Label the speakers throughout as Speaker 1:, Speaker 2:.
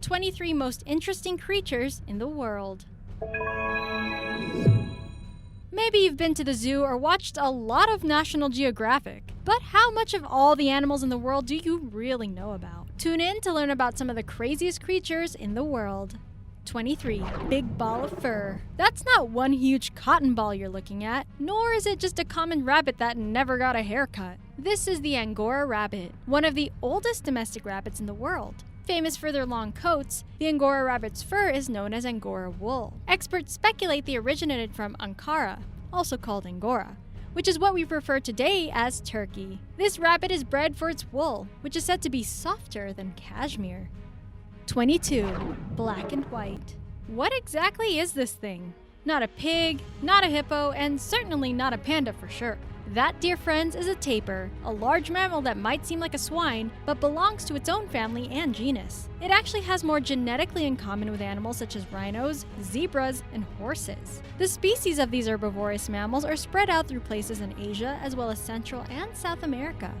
Speaker 1: 23 most interesting creatures in the world. Maybe you've been to the zoo or watched a lot of National Geographic, but how much of all the animals in the world do you really know about? Tune in to learn about some of the craziest creatures in the world. 23. Big ball of fur. That's not one huge cotton ball you're looking at, nor is it just a common rabbit that never got a haircut. This is the Angora rabbit, one of the oldest domestic rabbits in the world. Famous for their long coats, the Angora rabbit's fur is known as Angora wool. Experts speculate they originated from Ankara, also called Angora, which is what we refer today as Turkey. This rabbit is bred for its wool, which is said to be softer than cashmere. 22. Black and white. What exactly is this thing? Not a pig, not a hippo, and certainly not a panda for sure. That, dear friends, is a tapir, a large mammal that might seem like a swine, but belongs to its own family and genus. It actually has more genetically in common with animals such as rhinos, zebras, and horses. The species of these herbivorous mammals are spread out through places in Asia as well as Central and South America.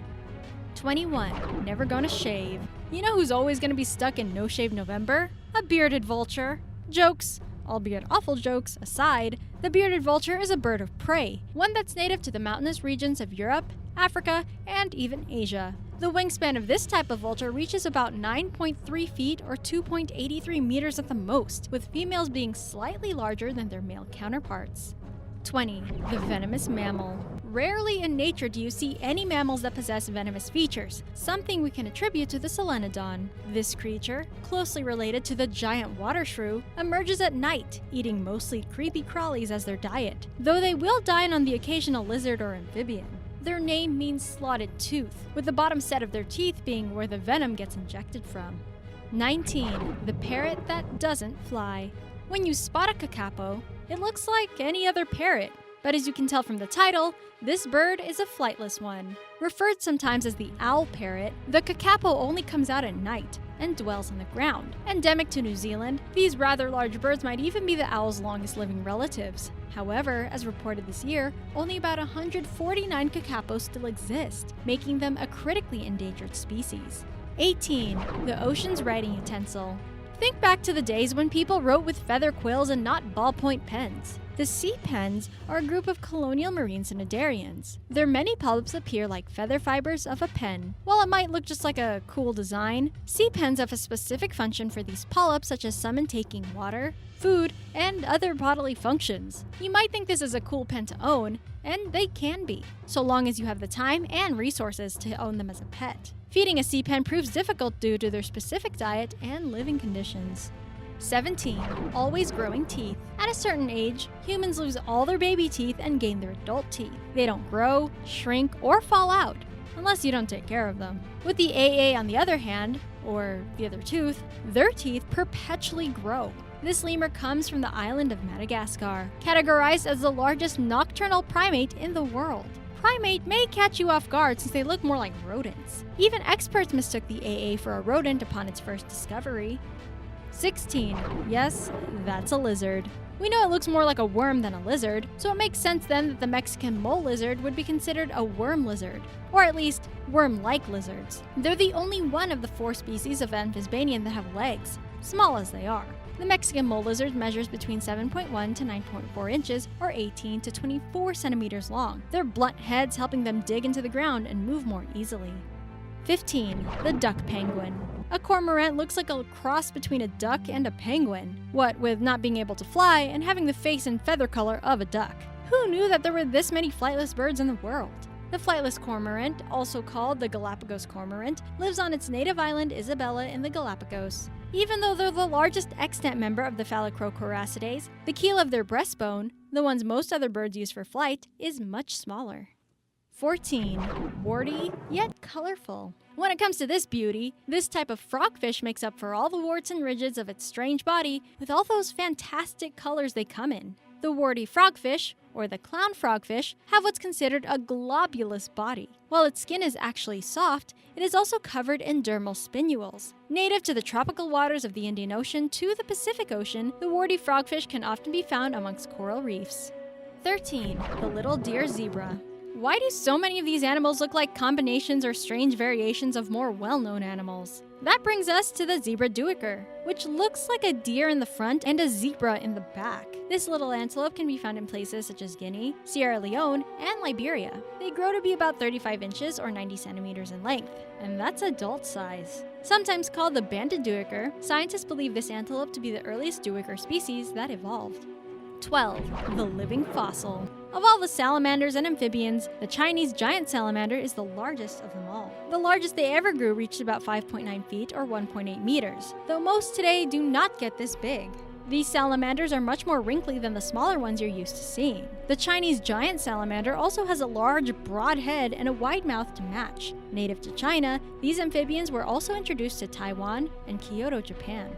Speaker 1: 21. Never gonna shave. You know who's always gonna be stuck in No Shave November? A bearded vulture. Jokes, albeit awful jokes, aside, the bearded vulture is a bird of prey, one that's native to the mountainous regions of Europe, Africa, and even Asia. The wingspan of this type of vulture reaches about 9.3 feet or 2.83 meters at the most, with females being slightly larger than their male counterparts. 20. The venomous mammal. Rarely in nature do you see any mammals that possess venomous features, something we can attribute to the solenodon. This creature, closely related to the giant water shrew, emerges at night, eating mostly creepy crawlies as their diet, though they will dine on the occasional lizard or amphibian. Their name means slotted tooth, with the bottom set of their teeth being where the venom gets injected from. 19. The parrot that doesn't fly. When you spot a kakapo, it looks like any other parrot, but as you can tell from the title, this bird is a flightless one. Referred sometimes as the owl parrot, the kakapo only comes out at night and dwells on the ground. Endemic to New Zealand, these rather large birds might even be the owl's longest living relatives. However, as reported this year, only about 149 kakapos still exist, making them a critically endangered species. 18. The ocean's writing utensil. Think back to the days when people wrote with feather quills and not ballpoint pens. The sea pens are a group of colonial marine cnidarians. Their many polyps appear like feather fibers of a pen. While it might look just like a cool design, sea pens have a specific function for these polyps, such as some in taking water, food, and other bodily functions. You might think this is a cool pen to own, and they can be, so long as you have the time and resources to own them as a pet. Feeding a sea pen proves difficult due to their specific diet and living conditions. 17. Always growing teeth. At a certain age, humans lose all their baby teeth and gain their adult teeth. They don't grow, shrink, or fall out, unless you don't take care of them. With the AA on the other hand, or the other tooth, their teeth perpetually grow. This lemur comes from the island of Madagascar, categorized as the largest nocturnal primate in the world. Primate may catch you off guard since they look more like rodents. Even experts mistook the AA for a rodent upon its first discovery. 16. Yes, that's a lizard. We know it looks more like a worm than a lizard, so it makes sense then that the Mexican mole lizard would be considered a worm lizard, or at least worm-like lizards. They're the only one of the 4 species of amphisbaenian that have legs, small as they are. The Mexican mole lizard measures between 7.1 to 9.4 inches, or 18 to 24 centimeters long, their blunt heads helping them dig into the ground and move more easily. 15. The duck penguin. A cormorant looks like a cross between a duck and a penguin, what with not being able to fly and having the face and feather color of a duck. Who knew that there were this many flightless birds in the world? The flightless cormorant, also called the Galapagos cormorant, lives on its native island Isabella in the Galapagos. Even though they're the largest extant member of the Phalacrocoracidae, the keel of their breastbone, the ones most other birds use for flight, is much smaller. 14. Warty, yet colorful. When it comes to this beauty, this type of frogfish makes up for all the warts and ridges of its strange body with all those fantastic colors they come in. The warty frogfish, or the clown frogfish, have what's considered a globulous body. While its skin is actually soft, it is also covered in dermal spinules. Native to the tropical waters of the Indian Ocean to the Pacific Ocean, the warty frogfish can often be found amongst coral reefs. 13. The little deer zebra. Why do so many of these animals look like combinations or strange variations of more well-known animals? That brings us to the zebra duiker, which looks like a deer in the front and a zebra in the back. This little antelope can be found in places such as Guinea, Sierra Leone, and Liberia. They grow to be about 35 inches or 90 centimeters in length, and that's adult size. Sometimes called the banded duiker, scientists believe this antelope to be the earliest duiker species that evolved. 12. The living fossil. Of all the salamanders and amphibians, the Chinese giant salamander is the largest of them all. The largest they ever grew reached about 5.9 feet or 1.8 meters, though most today do not get this big. These salamanders are much more wrinkly than the smaller ones you're used to seeing. The Chinese giant salamander also has a large, broad head and a wide mouth to match. Native to China, these amphibians were also introduced to Taiwan and Kyoto, Japan.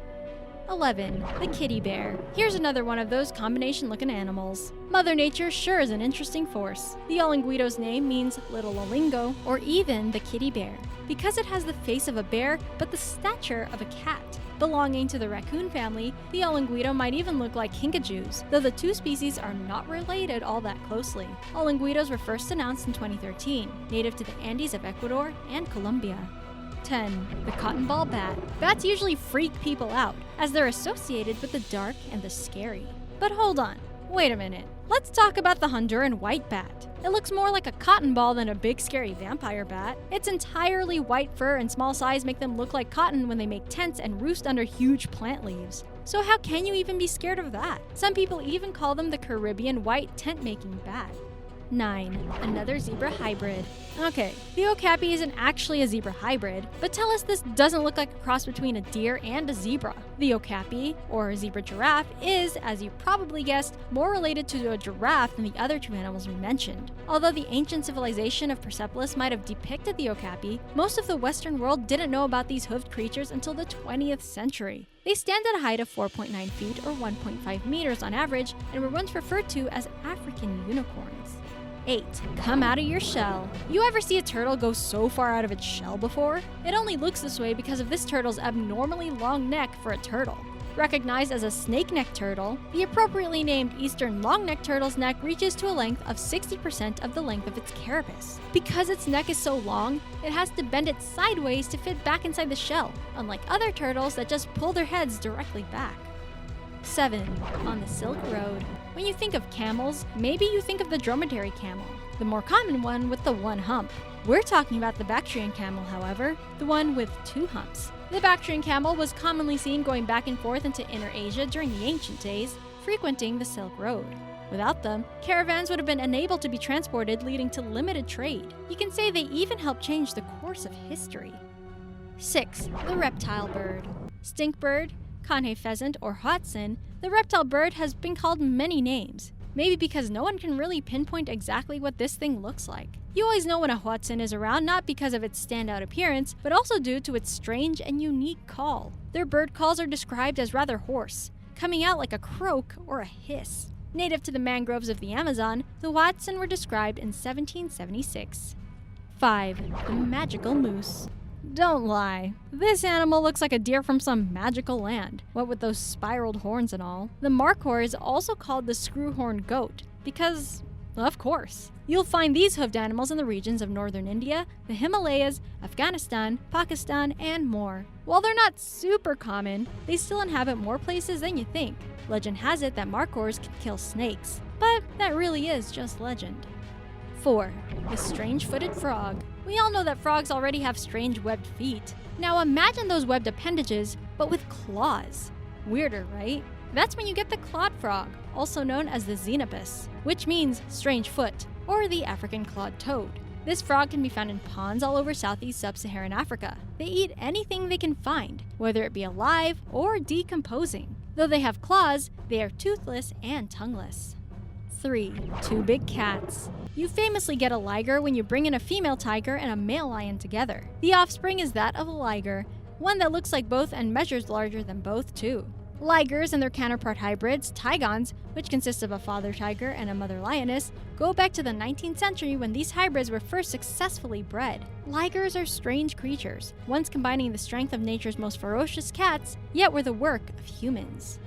Speaker 1: 11. The kitty bear. Here's another one of those combination-looking animals. Mother Nature sure is an interesting force. The olinguito's name means little olingo, or even the kitty bear, because it has the face of a bear but the stature of a cat. Belonging to the raccoon family, the olinguito might even look like kinkajous, though the two species are not related all that closely. Olinguitos were first announced in 2013, native to the Andes of Ecuador and Colombia. 10. The cotton ball bat. Bats usually freak people out, as they're associated with the dark and the scary. But hold on, wait a minute. Let's talk about the Honduran white bat. It looks more like a cotton ball than a big scary vampire bat. Its entirely white fur and small size make them look like cotton when they make tents and roost under huge plant leaves. So how can you even be scared of that? Some people even call them the Caribbean white tent-making bat. 9. Another zebra hybrid. Okay, the okapi isn't actually a zebra hybrid, but tell us this doesn't look like a cross between a deer and a zebra. The okapi, or zebra giraffe, is, as you probably guessed, more related to a giraffe than the other two animals we mentioned. Although the ancient civilization of Persepolis might have depicted the okapi, most of the Western world didn't know about these hoofed creatures until the 20th century. They stand at a height of 4.9 feet or 1.5 meters on average and were once referred to as African unicorns. 8. Come out of your shell. You ever see a turtle go so far out of its shell before? It only looks this way because of this turtle's abnormally long neck for a turtle. Recognized as a snake-necked turtle, the appropriately named eastern long-necked turtle's neck reaches to a length of 60% of the length of its carapace. Because its neck is so long, it has to bend it sideways to fit back inside the shell, unlike other turtles that just pull their heads directly back. 7. On the Silk Road. When you think of camels, maybe you think of the dromedary camel, the more common one with the one hump. We're talking about the Bactrian camel, however, the one with two humps. The Bactrian camel was commonly seen going back and forth into Inner Asia during the ancient days, frequenting the Silk Road. Without them, caravans would have been unable to be transported, leading to limited trade. You can say they even helped change the course of history. 6. The reptile bird. Stinkbird, Conhay pheasant, or Hoatzin, the reptile bird has been called many names. Maybe because no one can really pinpoint exactly what this thing looks like. You always know when a Hoatzin is around, not because of its standout appearance, but also due to its strange and unique call. Their bird calls are described as rather hoarse, coming out like a croak or a hiss. Native to the mangroves of the Amazon, the Hoatzin were described in 1776. 5. The magical moose. Don't lie. This animal looks like a deer from some magical land, what with those spiraled horns and all. The markhor is also called the screw-horned goat, because, of course. You'll find these hoofed animals in the regions of northern India, the Himalayas, Afghanistan, Pakistan, and more. While they're not super common, they still inhabit more places than you think. Legend has it that markhors can kill snakes, but that really is just legend. 4. The strange-footed frog. We all know that frogs already have strange webbed feet. Now imagine those webbed appendages, but with claws. Weirder, right? That's when you get the clawed frog, also known as the xenopus, which means strange foot, or the African clawed toad. This frog can be found in ponds all over Southeast Sub-Saharan Africa. They eat anything they can find, whether it be alive or decomposing. Though they have claws, they are toothless and tongueless. 3. Two big cats. You famously get a liger when you bring in a female tiger and a male lion together. The offspring is that of a liger, one that looks like both and measures larger than both too. Ligers and their counterpart hybrids, tigons, which consist of a father tiger and a mother lioness, go back to the 19th century when these hybrids were first successfully bred. Ligers are strange creatures, once combining the strength of nature's most ferocious cats, yet were the work of humans.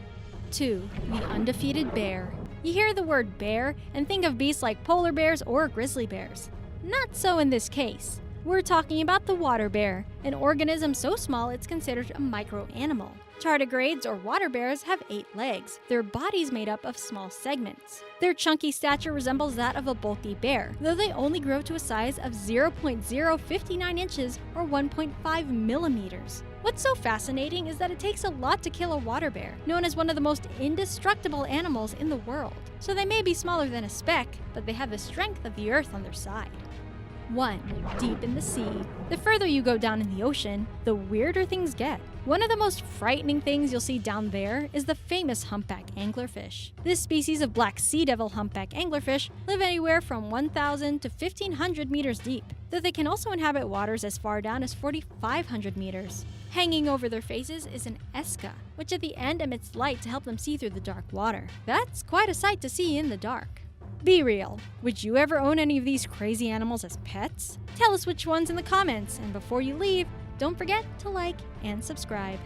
Speaker 1: 2. The undefeated bear. You hear the word bear and think of beasts like polar bears or grizzly bears. Not so in this case. We're talking about the water bear, an organism so small it's considered a microanimal. Tardigrades or water bears have 8 legs, their bodies made up of small segments. Their chunky stature resembles that of a bulky bear, though they only grow to a size of 0.059 inches or 1.5 millimeters. What's so fascinating is that it takes a lot to kill a water bear, known as one of the most indestructible animals in the world. So they may be smaller than a speck, but they have the strength of the earth on their side. 1. Deep in the sea. The further you go down in the ocean, the weirder things get. One of the most frightening things you'll see down there is the famous humpback anglerfish. This species of black sea devil humpback anglerfish live anywhere from 1,000 to 1,500 meters deep, though they can also inhabit waters as far down as 4,500 meters. Hanging over their faces is an esca, which at the end emits light to help them see through the dark water. That's quite a sight to see in the dark. Be real. Would you ever own any of these crazy animals as pets? Tell us which ones in the comments, and before you leave, don't forget to like and subscribe.